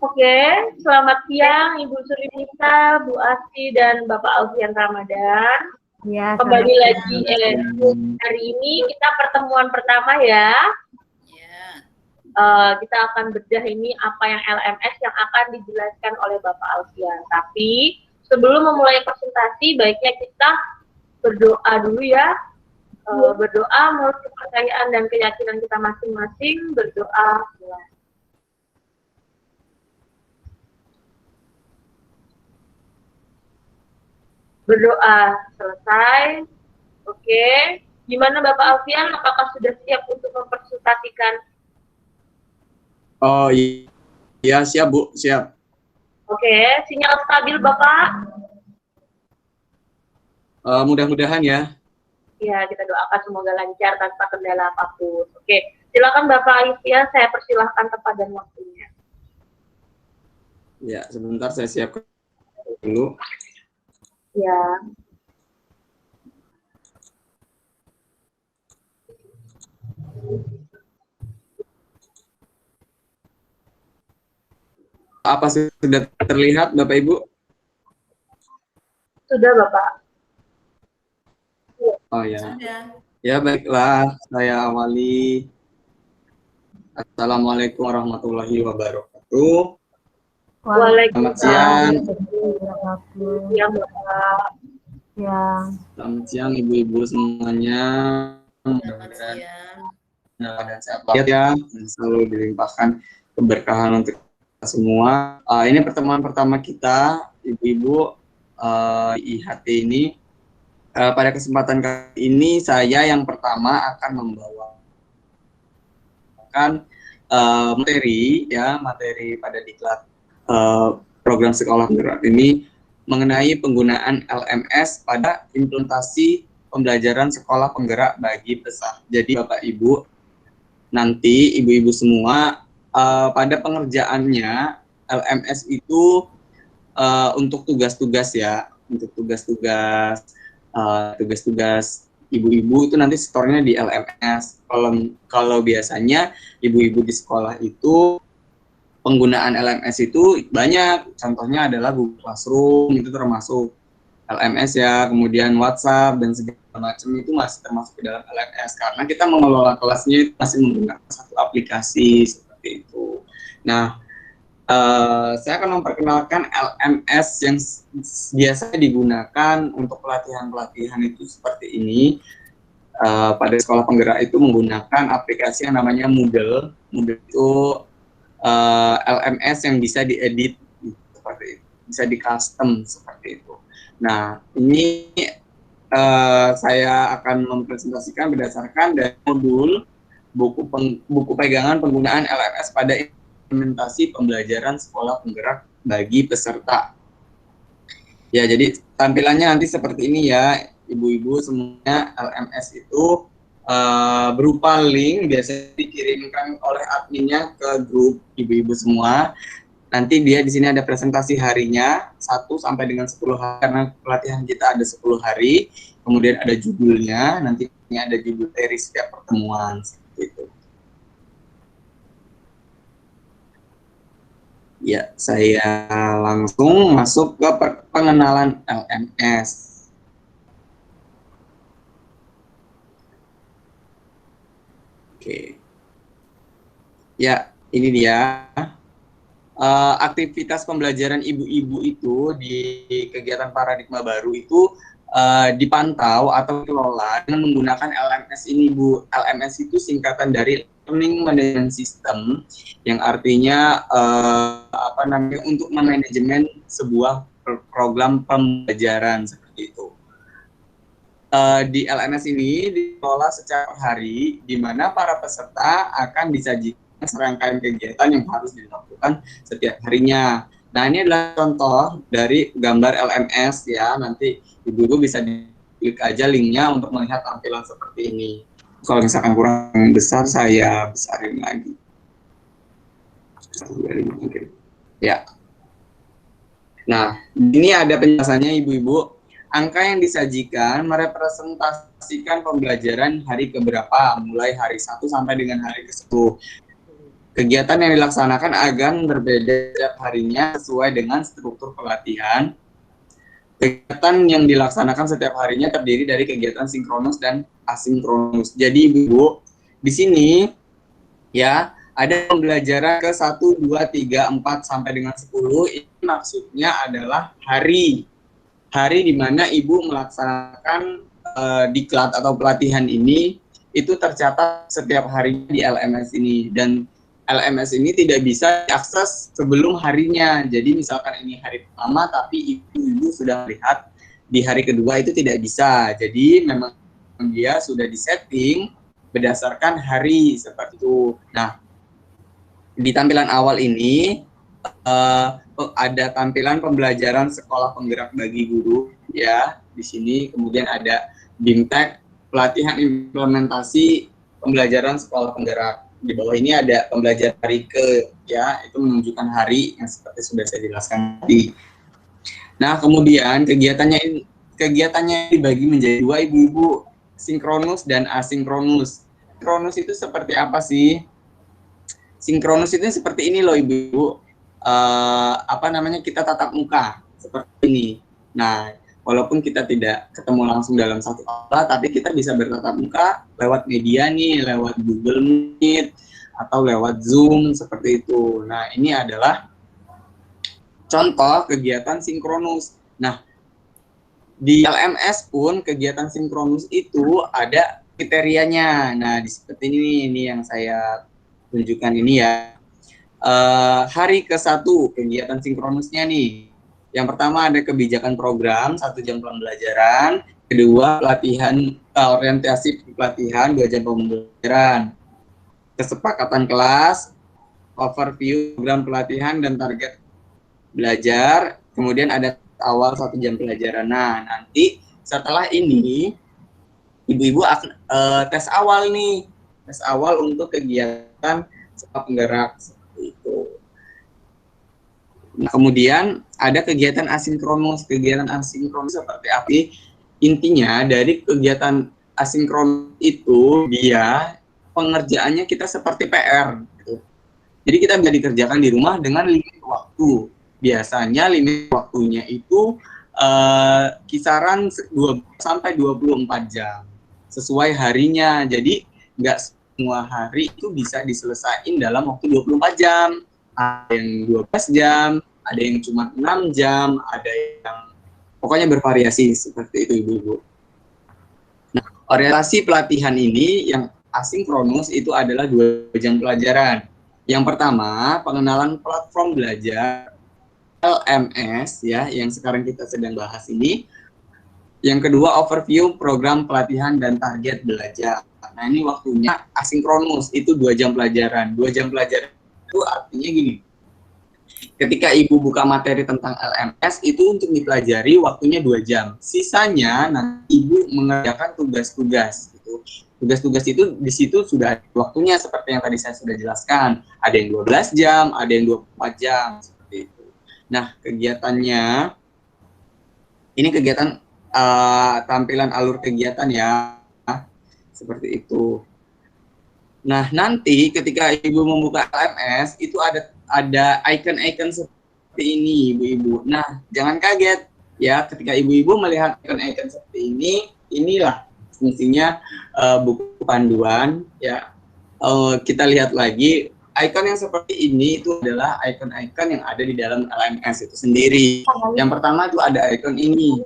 Oke, selamat siang Ibu Suri Nisa, Bu Asti, dan Bapak Alfian Ramadan. Ya, Kembali lagi hari ini kita pertemuan pertama ya. Kita akan bedah ini apa yang LMS yang akan dijelaskan oleh Bapak Alfian. Tapi sebelum memulai presentasi, baiknya kita berdoa dulu ya. Berdoa menurut kepercayaan dan keyakinan kita masing-masing. Berdoa. Berdoa selesai. Oke. Gimana Bapak Alfian? Apakah sudah siap untuk mempresentasikan? Oh iya, siap Bu, siap. Oke, sinyal stabil Bapak? Mudah-mudahan ya. Ya, kita doakan semoga lancar tanpa kendala apapun. Oke, silakan Bapak Alfian, saya persilahkan tempat dan waktunya. Ya, sebentar saya siapkan dulu. Ya. Apa sudah terlihat Bapak Ibu? Sudah Bapak. Oh ya. Ya baiklah, saya awali. Assalamualaikum warahmatullahi wabarakatuh. Selamat siang. Siang Bapak. Selamat siang Ibu-ibu semuanya. Mudah-mudahan dan sehat ya, dan selalu dilimpahkan keberkahan untuk kita semua. Ini pertemuan pertama kita, Ibu-ibu IHT ini. Pada kesempatan kali ini saya yang pertama akan membawakan materi pada diklat program sekolah penggerak ini mengenai penggunaan LMS pada implementasi pembelajaran sekolah penggerak bagi peserta. Jadi Bapak Ibu, nanti ibu-ibu semua pada pengerjaannya LMS itu untuk tugas-tugas ya, untuk tugas-tugas ibu-ibu itu nanti setornya di LMS. Kalau biasanya ibu-ibu di sekolah itu penggunaan LMS itu banyak, contohnya adalah Google Classroom, itu termasuk LMS ya, kemudian WhatsApp dan segala macam itu masih termasuk ke dalam LMS karena kita mengelola kelasnya itu masih menggunakan satu aplikasi seperti itu. Nah, saya akan memperkenalkan LMS yang biasa digunakan untuk pelatihan-pelatihan itu seperti ini. Pada sekolah penggerak itu menggunakan aplikasi yang namanya Moodle. Moodle itu LMS yang bisa diedit seperti itu, bisa di custom seperti itu. Nah, ini saya akan mempresentasikan berdasarkan dari modul buku pegangan penggunaan LMS pada implementasi pembelajaran sekolah penggerak bagi peserta. Ya, jadi tampilannya nanti seperti ini ya, ibu-ibu semuanya. LMS itu berupa link biasanya dikirimkan oleh adminnya ke grup ibu-ibu semua. Nanti dia di sini ada presentasi harinya 1 sampai dengan 10 hari karena pelatihan kita ada 10 hari. Kemudian ada judulnya, nanti ini ada judul dari setiap pertemuan seperti itu. Ya, saya langsung masuk ke pengenalan LMS. Oke. Ya, ini dia. Aktivitas pembelajaran ibu-ibu itu di kegiatan paradigma baru itu dipantau atau dikelola dengan menggunakan LMS ini, Bu. LMS itu singkatan dari Learning Management System, yang artinya untuk memanajemen sebuah program pembelajaran seperti itu. Di LMS ini dikelola secara hari, di mana para peserta akan disajikan serangkaian kegiatan yang harus dilakukan setiap harinya. Nah, ini adalah contoh dari gambar LMS ya. Nanti ibu-ibu bisa klik aja linknya untuk melihat tampilan seperti ini. Kalau misalkan kurang besar, saya besarin lagi. Ya. Nah, ini ada penjelasannya ibu-ibu. Angka yang disajikan merepresentasikan pembelajaran hari keberapa, mulai hari 1 sampai dengan hari ke-10. Kegiatan yang dilaksanakan akan berbeda setiap harinya sesuai dengan struktur pelatihan. Kegiatan yang dilaksanakan setiap harinya terdiri dari kegiatan sinkronus dan asinkronus. Jadi Ibu, di sini ya ada pembelajaran ke 1, 2, 3, 4 sampai dengan 10. Ini maksudnya adalah hari di mana Ibu melaksanakan diklat atau pelatihan ini, itu tercatat setiap hari di LMS ini, dan LMS ini tidak bisa diakses sebelum harinya. Jadi misalkan ini hari pertama tapi ibu sudah melihat di hari kedua, itu tidak bisa. Jadi memang dia sudah disetting berdasarkan hari seperti itu. Nah, di tampilan awal ini ada tampilan pembelajaran sekolah penggerak bagi guru ya di sini. Kemudian ada BIMTEK, pelatihan implementasi pembelajaran sekolah penggerak. Di bawah ini ada pembelajaran hari ke, ya, itu menunjukkan hari yang seperti sudah saya jelaskan tadi. Nah, kemudian kegiatannya dibagi menjadi dua, ibu-ibu, sinkronus dan asinkronus. Sinkronus itu seperti apa sih? Sinkronus itu seperti ini loh, ibu. Kita tatap muka seperti ini. Nah, walaupun kita tidak ketemu langsung dalam satu aula, tapi kita bisa bertatap muka lewat media nih, lewat Google Meet atau lewat Zoom seperti itu. Nah, ini adalah contoh kegiatan sinkronus. Nah, di LMS pun kegiatan sinkronus itu ada kriterianya. Nah, seperti ini yang saya tunjukkan ini ya. Hari ke-1 kegiatan sinkronusnya nih. Yang pertama ada kebijakan program 1 jam pembelajaran, kedua pelatihan orientasi pelatihan 2 jam pembelajaran, kesepakatan kelas, overview program pelatihan dan target belajar, kemudian ada awal 1 jam pelajaran. Nah, nanti setelah ini ibu-ibu akan tes awal nih, tes awal untuk kegiatan sekolah penggerak seperti itu. Nah, kemudian ada kegiatan asinkronus. Kegiatan asinkronus seperti apa? Intinya dari kegiatan asinkronus itu dia pengerjaannya kita seperti PR. Gitu. Jadi kita bisa dikerjakan di rumah dengan limit waktu. Biasanya limit waktunya itu kisaran 12 sampai 24 jam. Sesuai harinya. Jadi nggak semua hari itu bisa diselesaikan dalam waktu 24 jam. Ada yang 12 jam, ada yang cuma 6 jam, ada yang pokoknya bervariasi seperti itu, ibu-ibu. Nah, orientasi pelatihan ini yang asinkronus itu adalah 2 jam pelajaran. Yang pertama, pengenalan platform belajar LMS ya, yang sekarang kita sedang bahas ini. Yang kedua, overview program pelatihan dan target belajar. Nah, ini waktunya asinkronus, itu 2 jam pelajaran. 2 jam pelajaran itu artinya gini, ketika ibu buka materi tentang LMS itu untuk dipelajari waktunya 2 jam. Sisanya nanti ibu mengerjakan tugas-tugas. Gitu. Tugas-tugas itu di situ sudah ada waktunya seperti yang tadi saya sudah jelaskan. Ada yang 12 jam, ada yang 24 jam seperti itu. Nah, kegiatannya ini kegiatan tampilan alur kegiatan ya, seperti itu. Nah, nanti ketika ibu membuka LMS itu ada icon-icon seperti ini, ibu-ibu. Nah, jangan kaget ya ketika ibu-ibu melihat icon-icon seperti ini. Inilah fungsinya buku panduan ya. Kita lihat lagi icon yang seperti ini itu adalah icon-icon yang ada di dalam LMS itu sendiri. Yang pertama itu ada icon ini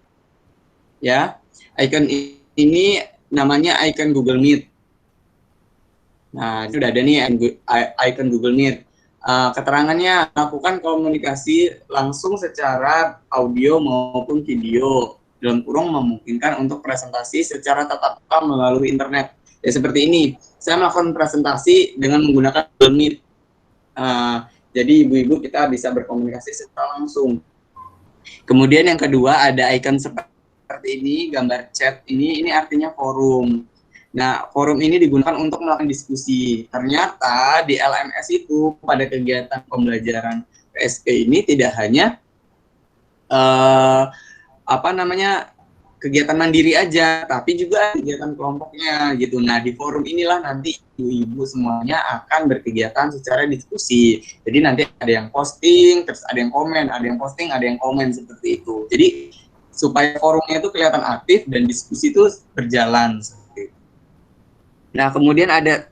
ya. Icon ini namanya icon Google Meet. Nah, sudah ada nih icon Google Meet. Keterangannya melakukan komunikasi langsung secara audio maupun video, dalam kurung memungkinkan untuk presentasi secara tatap muka melalui internet. Ya seperti ini, saya melakukan presentasi dengan menggunakan Google Meet. Jadi ibu-ibu kita bisa berkomunikasi secara langsung. Kemudian yang kedua ada icon seperti ini, gambar chat ini artinya forum. Nah, forum ini digunakan untuk melakukan diskusi. Ternyata di LMS itu pada kegiatan pembelajaran PSP ini tidak hanya kegiatan mandiri aja, tapi juga kegiatan kelompoknya gitu. Nah, di forum inilah nanti ibu-ibu semuanya akan berkegiatan secara diskusi. Jadi nanti ada yang posting, terus ada yang komen, ada yang posting, ada yang komen seperti itu. Jadi supaya forumnya itu kelihatan aktif dan diskusi itu berjalan seperti itu. Nah, kemudian ada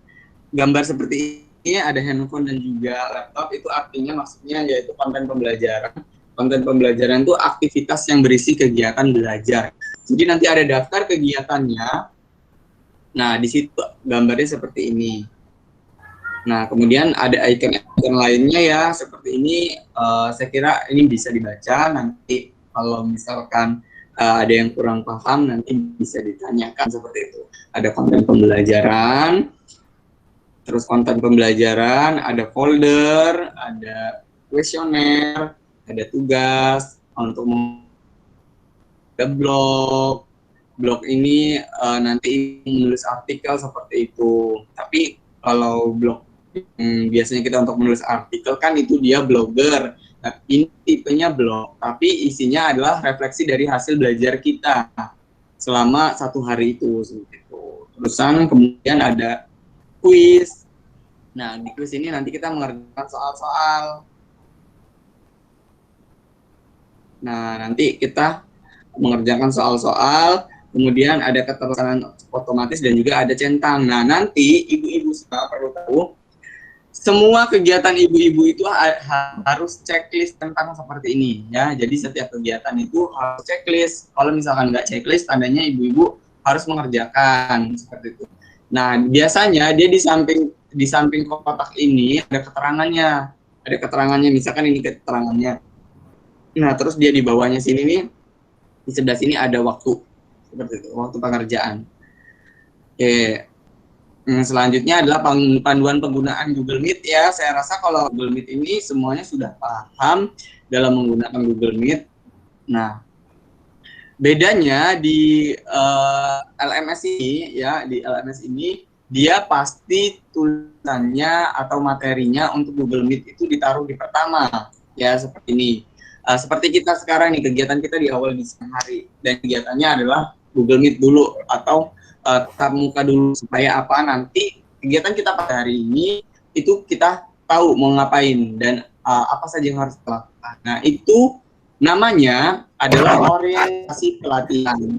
gambar seperti ini, ada handphone dan juga laptop, itu artinya maksudnya yaitu konten pembelajaran. Konten pembelajaran itu aktivitas yang berisi kegiatan belajar. Jadi nanti ada daftar kegiatannya. Nah, di situ gambarnya seperti ini. Nah, kemudian ada icon-icon lainnya ya, seperti ini. Saya kira ini bisa dibaca. Nanti kalau misalkan ada yang kurang paham, nanti bisa ditanyakan seperti itu. Ada konten pembelajaran, terus konten pembelajaran, ada folder, ada kuesioner, ada tugas untuk ada blog ini nanti menulis artikel seperti itu. Tapi kalau blog biasanya kita untuk menulis artikel kan itu dia blogger. Nah, ini tipenya blog, tapi isinya adalah refleksi dari hasil belajar kita selama 1 hari itu seperti itu. Terusan kemudian ada kuis. Nah, di kuis ini nanti kita mengerjakan soal-soal. Nah, nanti kita mengerjakan soal-soal, kemudian ada keterlaksanaan otomatis dan juga ada centang. Nah, nanti ibu-ibu semua perlu tahu, semua kegiatan ibu-ibu itu harus checklist tentang seperti ini ya. Jadi setiap kegiatan itu harus checklist. Kalau misalkan nggak checklist, tandanya ibu-ibu harus mengerjakan seperti itu. Nah, biasanya dia di samping kotak ini ada keterangannya. Ada keterangannya, misalkan ini keterangannya. Nah, terus dia di bawahnya sini nih, di sebelah sini ada waktu seperti itu, waktu pengerjaan. Oke. Selanjutnya adalah panduan penggunaan Google Meet ya. Saya rasa kalau Google Meet ini semuanya sudah paham dalam menggunakan Google Meet. Nah, bedanya di LMS ini ya, di LMS ini dia pasti tulisannya atau materinya untuk Google Meet itu ditaruh di pertama ya, seperti ini. Seperti kita sekarang nih, kegiatan kita di awal di siang hari dan kegiatannya adalah Google Meet dulu atau tatap muka dulu, supaya apa, nanti kegiatan kita pada hari ini itu kita tahu mau ngapain dan apa saja yang harus kita lakukan. Nah, itu namanya adalah orientasi pelatihan.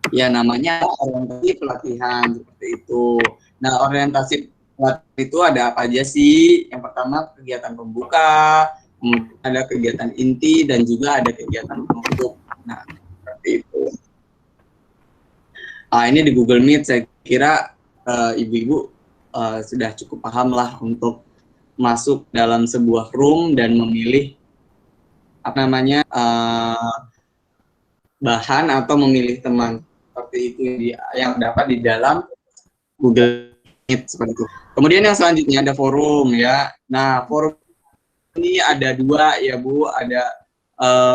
Ya, namanya orientasi pelatihan seperti itu. Nah, orientasi pelatihan itu ada apa aja sih? Yang pertama kegiatan pembuka, kemudian ada kegiatan inti dan juga ada kegiatan penutup. Nah, seperti itu. Ini di Google Meet saya kira ibu-ibu sudah cukup paham lah untuk masuk dalam sebuah room dan memilih apa namanya bahan atau memilih teman seperti itu yang dapat di dalam Google Meet seperti itu. Kemudian yang selanjutnya ada forum ya. Nah, forum ini ada 2 ya Bu, ada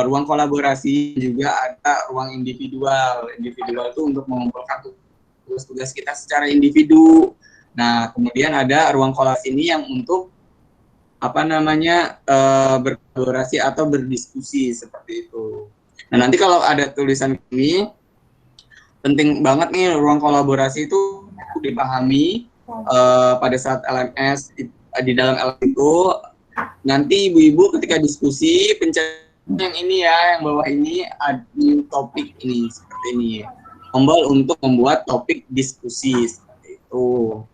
ruang kolaborasi, juga ada ruang individual. Individual itu untuk mengumpulkan tugas-tugas kita secara individu. Nah, kemudian ada ruang kolaborasi ini yang untuk apa namanya berkolaborasi atau berdiskusi seperti itu. Nah, nanti kalau ada tulisan ini penting banget nih, ruang kolaborasi itu dipahami pada saat LMS di dalam LMS itu. Nanti ibu-ibu ketika diskusi pencet yang ini ya, yang bawah ini admin topik ini seperti ini, tombol untuk membuat topik diskusi seperti itu.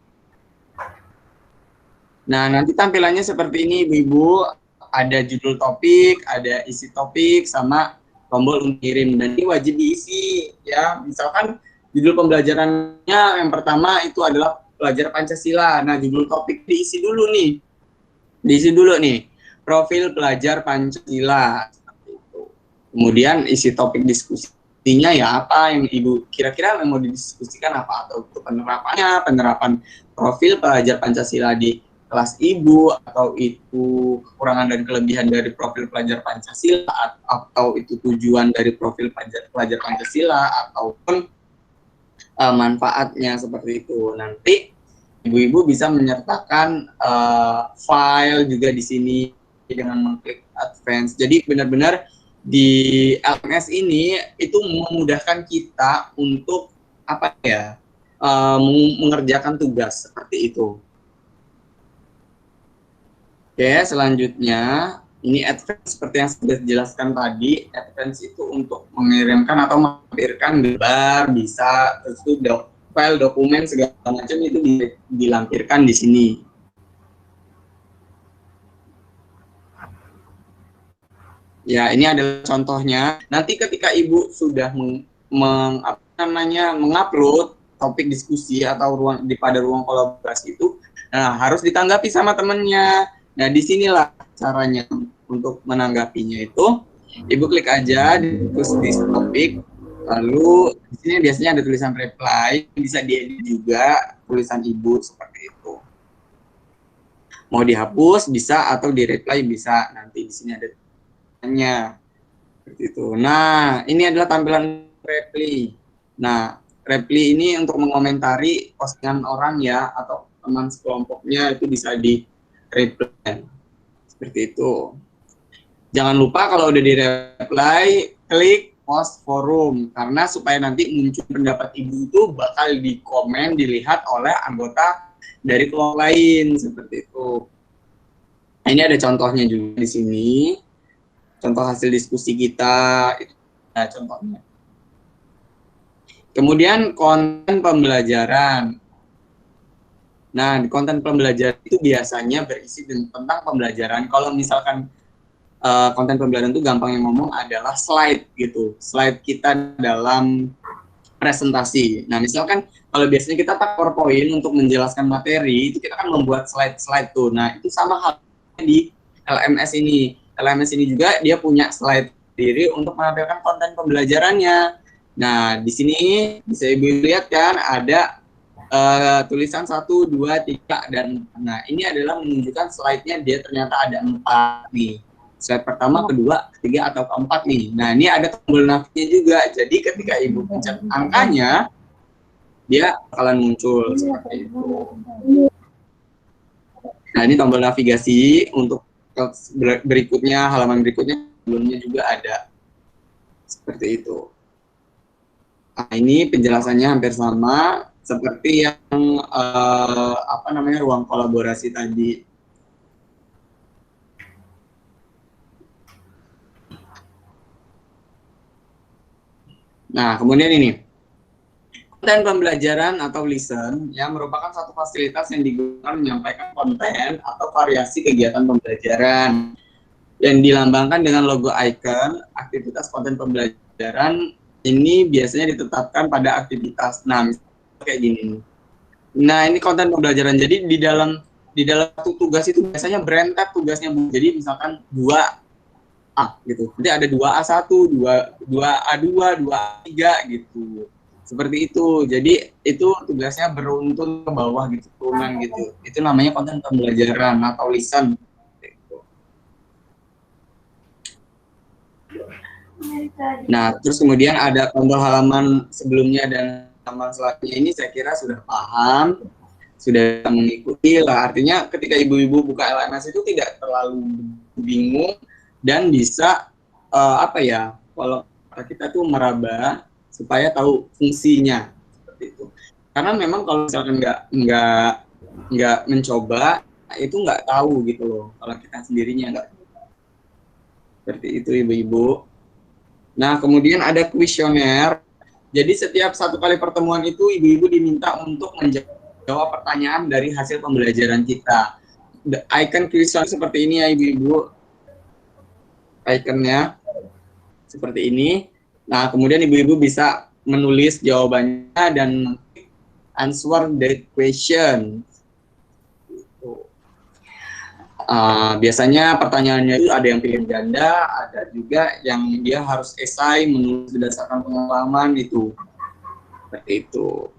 Nah, nanti tampilannya seperti ini ibu-ibu, ada judul topik, ada isi topik, sama tombol untuk kirim, dan ini wajib diisi ya. Misalkan judul pembelajarannya yang pertama itu adalah pelajar Pancasila. Nah, judul topik diisi dulu nih. Diisi dulu nih, profil pelajar Pancasila. Kemudian isi topik diskusinya ya apa yang ibu kira-kira mau didiskusikan apa, atau itu penerapannya, penerapan profil pelajar Pancasila di kelas ibu, atau itu kekurangan dan kelebihan dari profil pelajar Pancasila, atau itu tujuan dari profil pelajar Pancasila, ataupun manfaatnya seperti itu. Nanti ibu-ibu bisa menyertakan file juga di sini dengan mengklik advance. Jadi benar-benar di LMS ini itu memudahkan kita untuk apa ya, mengerjakan tugas seperti itu. Oke, selanjutnya ini advance seperti yang sudah dijelaskan tadi. Advance itu untuk mengirimkan atau melampirkan gambar, bisa terus itu file, dokumen segala macam itu dilampirkan di sini. Ya, ini adalah contohnya. Nanti ketika Ibu sudah mengupload topik diskusi atau pada ruang kolaborasi itu, nah harus ditanggapi sama temennya. Nah, disinilah caranya untuk menanggapinya itu. Ibu klik aja di this topik, lalu di sini biasanya ada tulisan reply, bisa diedit juga tulisan Ibu seperti itu. Mau dihapus bisa atau di reply bisa. Nanti di sini ada seperti itu. Nah, ini adalah tampilan reply. Nah, reply ini untuk mengomentari postingan orang ya, atau teman sekelompoknya itu bisa di reply seperti itu. Jangan lupa kalau udah di reply, klik post forum, karena supaya nanti muncul pendapat Ibu itu bakal dikomen, dilihat oleh anggota dari kelompok lain seperti itu. Nah, ini ada contohnya juga di sini. Contoh hasil diskusi kita, nah contohnya. Kemudian konten pembelajaran. Nah, di konten pembelajaran itu biasanya berisi tentang pembelajaran. Kalau misalkan konten pembelajaran itu gampang yang ngomong adalah slide gitu. Slide kita dalam presentasi. Nah, misalkan kalau biasanya kita pakai PowerPoint untuk menjelaskan materi, itu kita kan membuat slide-slide tuh. Nah, itu sama halnya di LMS ini. LMS ini juga dia punya slide sendiri untuk menampilkan konten pembelajarannya. Nah, di sini bisa Ibu lihat kan ada tulisan 1, 2, 3, dan 4. Nah, ini adalah menunjukkan slide-nya dia ternyata ada 4 nih. Slide pertama, kedua, ketiga, atau keempat nih. Nah, ini ada tombol navigasinya juga. Jadi ketika Ibu pencet angkanya, dia bakalan muncul seperti itu. Nah, ini tombol navigasi untuk berikutnya, halaman berikutnya, sebelumnya juga ada. Seperti itu. Nah, ini penjelasannya hampir sama seperti yang ruang kolaborasi tadi. Nah, kemudian ini konten pembelajaran atau listen yang merupakan satu fasilitas yang digunakan menyampaikan konten atau variasi kegiatan pembelajaran yang dilambangkan dengan logo icon. Aktivitas konten pembelajaran ini biasanya ditetapkan pada aktivitas. Nah, misalnya kayak gini. Nah, ini konten pembelajaran. Jadi di dalam satu tugas itu biasanya berentet tugasnya, Bu. Jadi misalkan 2A gitu. Nanti ada 2A1, 2A2, 2A3 gitu. Seperti itu. Jadi itu tugasnya beruntun ke bawah gitu, turunan gitu. Itu namanya konten pembelajaran atau listen. Nah, terus kemudian ada tombol halaman sebelumnya dan halaman selanjutnya, ini saya kira sudah paham, sudah mengikuti lah. Artinya ketika ibu-ibu buka LMS itu tidak terlalu bingung dan bisa kalau kita tuh meraba supaya tahu fungsinya seperti itu. Karena memang kalau misalkan nggak mencoba itu nggak tahu gitu loh, kalau kita sendirinya nggak. Seperti itu ibu-ibu. Nah, kemudian ada kuesioner. Jadi setiap satu kali pertemuan itu ibu-ibu diminta untuk menjawab pertanyaan dari hasil pembelajaran kita. Icon kuesioner seperti ini ya ibu-ibu. Ikonnya seperti ini. Nah, kemudian ibu-ibu bisa menulis jawabannya dan answer the question. Biasanya pertanyaannya itu ada yang pilihan ganda, ada juga yang dia harus esai menulis berdasarkan pengalaman itu. Seperti itu.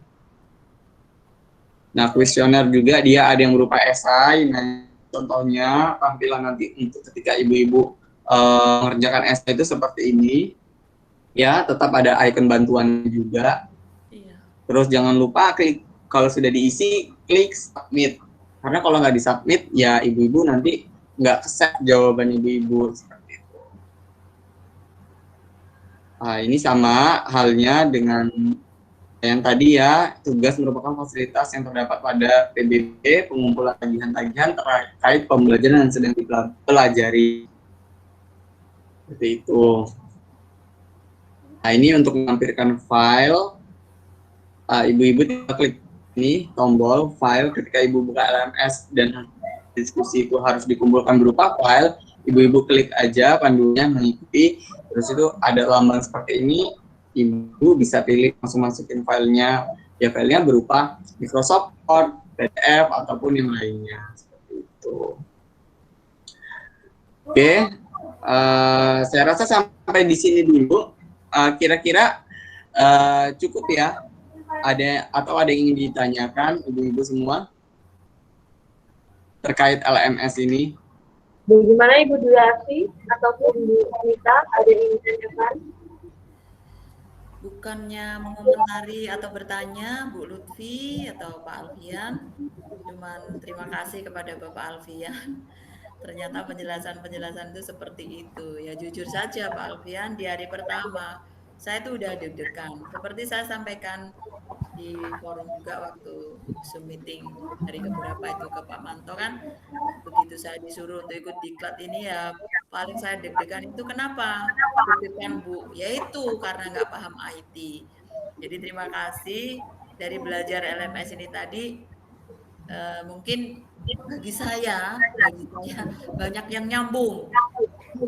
Nah, kuesioner juga dia ada yang berupa esai. Nah, contohnya tampilan nanti untuk ketika ibu-ibu mengerjakan esai itu seperti ini. Ya, tetap ada icon bantuan juga. Iya. Terus jangan lupa klik, kalau sudah diisi, klik submit. Karena kalau nggak disubmit, ya ibu-ibu nanti nggak ke-save jawaban ibu-ibu seperti itu. Ini sama halnya dengan yang tadi ya, tugas merupakan fasilitas yang terdapat pada PBB, pengumpulan tagihan-tagihan terkait pembelajaran yang sedang dipelajari. Seperti itu. Nah, ini untuk menampilkan file, ibu-ibu tinggal klik ini, tombol file. Ketika ibu buka LMS dan diskusi itu harus dikumpulkan berupa file, ibu-ibu klik aja panduannya, mengikuti, terus itu ada lamban seperti ini, ibu bisa pilih langsung masukin filenya, ya filenya berupa Microsoft Word, PDF, ataupun yang lainnya, seperti itu. Oke, saya rasa sampai di sini dulu. Kira-kira cukup ya? Ada yang ingin ditanyakan ibu-ibu semua terkait LMS ini? Bagaimana Ibu Duyasi ataupun Bu Anita, ada yang ingin ditanyakan? Bukannya mengomentari atau bertanya Bu Lutfi atau Pak Alfian, cuman terima kasih kepada Bapak Alfian. Ternyata penjelasan-penjelasan itu seperti itu. Ya jujur saja Pak Alfian, di hari pertama saya tuh udah deg-degan. Seperti saya sampaikan di forum juga waktu Zoom meeting dari beberapa itu ke Pak Manto kan, begitu saya disuruh untuk ikut diklat ini ya paling saya deg-degan itu kenapa? Deg-degan Bu, yaitu karena nggak paham IT. Jadi terima kasih dari belajar LMS ini tadi, mungkin bagi saya banyak yang nyambung.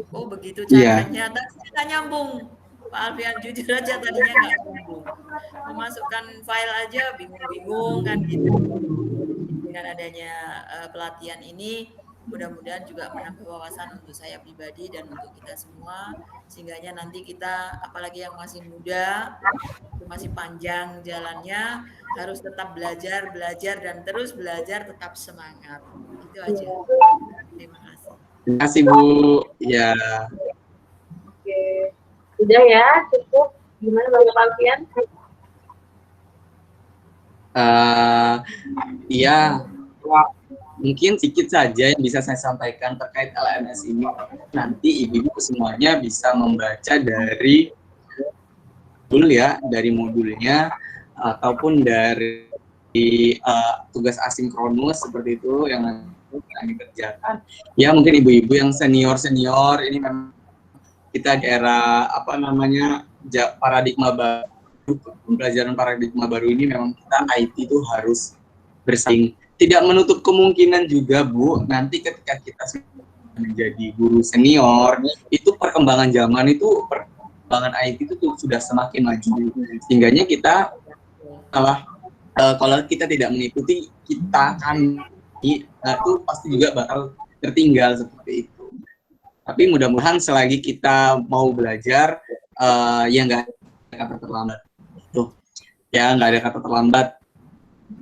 Oh begitu caranya, tapi nggak nyambung. Pak Alfian jujur aja tadinya nggak nyambung. Memasukkan file aja bingung-bingung kan gitu. Dengan adanya pelatihan ini, mudah-mudahan juga menambah wawasan untuk saya pribadi dan untuk kita semua, sehingganya nanti kita, apalagi yang masih muda, masih panjang jalannya, harus tetap belajar dan terus belajar, tetap semangat. Itu aja. Terima kasih. Terima kasih Bu. Ya. Oke, sudah ya, cukup. Gimana Bapak Alfian? Iya, mungkin sedikit saja yang bisa saya sampaikan terkait LMS ini. Nanti ibu-ibu semuanya bisa membaca dari modulnya ataupun dari tugas asinkronus seperti itu yang dikerjakan. Ya mungkin ibu-ibu yang senior ini memang kita di era paradigma baru, pembelajaran paradigma baru ini memang kita IT itu harus bersaing. Tidak menutup kemungkinan juga Bu, nanti ketika kita menjadi guru senior, itu perkembangan zaman itu, perkembangan IT itu sudah semakin maju. Sehingganya kita kalau kita tidak mengikuti, kita kan itu pasti juga bakal tertinggal seperti itu. Tapi mudah-mudahan selagi kita mau belajar, ya nggak ada kata terlambat. Tuh, ya nggak ada kata terlambat.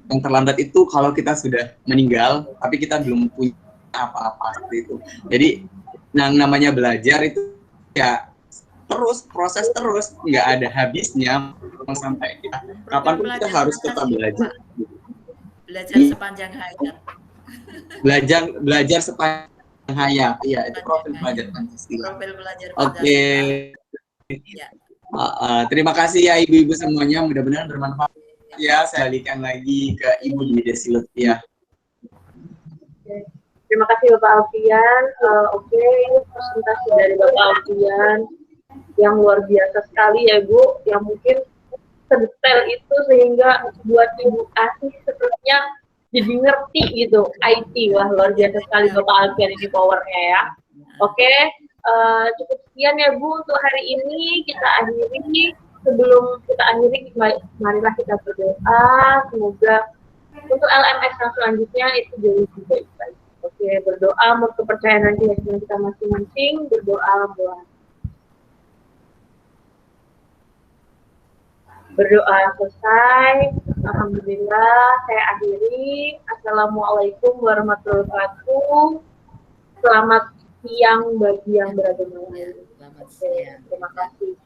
Yang terlambat itu kalau kita sudah meninggal, tapi kita belum punya apa-apa seperti itu. Jadi, yang namanya belajar itu ya proses terus, nggak ada habisnya sampai kita. Kapanpun kita harus tetap belajar. Belajar sepanjang hayat. Belajar sepanjang hayat, iya itu profil belajar Pancasila. Oke. Ya. Terima kasih ya ibu-ibu semuanya, mudah-mudahan bermanfaat. Ya, saya balikan lagi ke Ibu Desi Lutfiah. Terima kasih Bapak Alfian. Oke, ini presentasi dari Bapak Alfian yang luar biasa sekali ya Bu, yang mungkin sedetail itu sehingga buat Ibu Asih sepertinya jadi ngerti gitu IT. Wah luar biasa sekali Bapak Alfian ini powernya ya. Oke, cukup sekian ya Bu untuk hari ini, kita akhiri. Sebelum kita akhiri, marilah kita berdoa, semoga untuk LMS yang selanjutnya itu jauh lebih baik. Oke, berdoa menurut kepercayaan dan keyakinan kita masing-masing, berdoa selesai. Alhamdulillah, saya akhiri. Assalamualaikum warahmatullahi wabarakatuh. Selamat siang bagi yang berada di luar. Selamat siang. Terima kasih.